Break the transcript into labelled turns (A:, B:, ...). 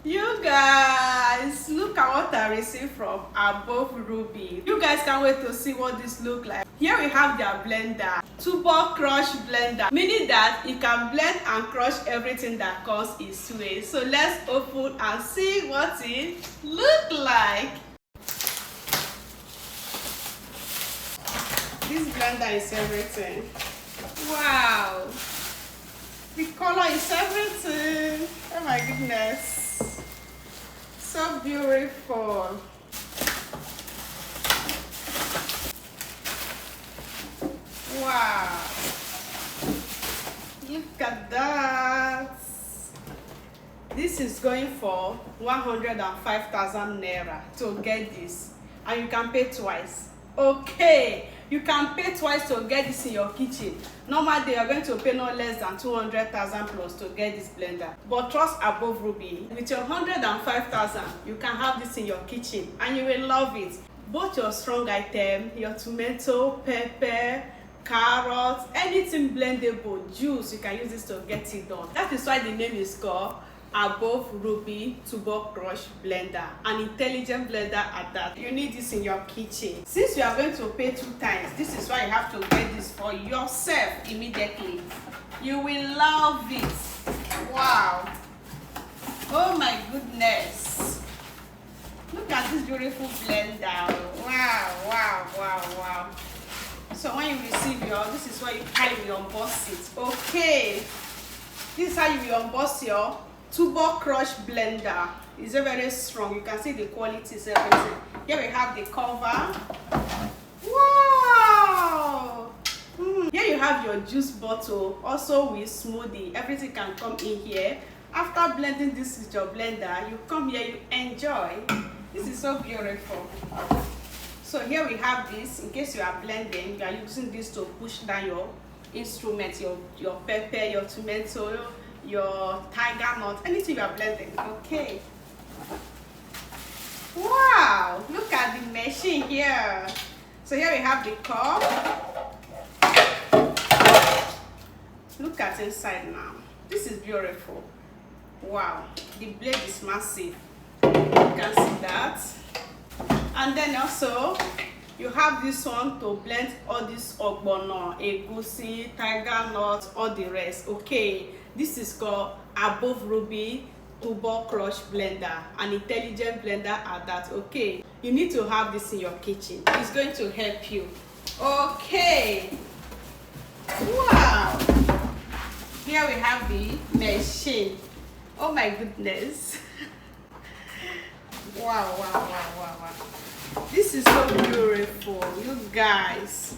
A: You guys, look at what I received from Above Ruby. You guys can't wait to see what this look like. Here we have their blender, turbo crush blender, meaning that it can blend and crush everything that comes its way. So let's open and see what it look like. This blender is everything. Wow, the color is everything. Oh my goodness. So beautiful. Wow. Look at that. This is going for 105,000 naira to get this. And you can pay twice. Okay. You can pay twice to get this in your kitchen. Normally, you're going to pay no less than 200,000 plus to get this blender. But trust Above Ruby, with your 105,000, you can have this in your kitchen and you will love it. Both your strong item, your tomato, pepper, carrots, anything blendable, juice, you can use this to get it done. That is why the name is called Above Ruby Turbo Crush Blender, an intelligent blender at that. You need this in your kitchen. Since you are going to pay 2 times, this is why you have to get this for yourself immediately. You will love it. Wow. Oh my goodness. Look at this beautiful blender. Wow, wow, wow, wow. So when you receive your, this is why how you will unbox it. Okay. This is how you will unbox your Turbo Crush blender. It's very strong. You can see the quality is everything. Here we have the cover. Wow. Here you have your juice bottle, also with smoothie. Everything can come in here. After blending this with your blender, you come here, you enjoy. This is so beautiful. So here we have this. In case you are blending, you are using this to push down your instruments, your pepper, your tomato, your tiger nut, anything you are blending. Okay. Wow, look at the machine here. So here we have the cup. Look at inside now. This is beautiful. Wow, the blade is massive. You can see that. And then also you have this one to blend all this ogbono, egusi, tiger nut, all the rest. Okay, this is called Above Ruby Turbo Crush Blender, an intelligent blender at that. Okay, you need to have this in your kitchen. It's going to help you. Okay. Wow. Here we have the machine. Oh my goodness. Wow, wow, wow, wow, wow. This is so beautiful, you guys.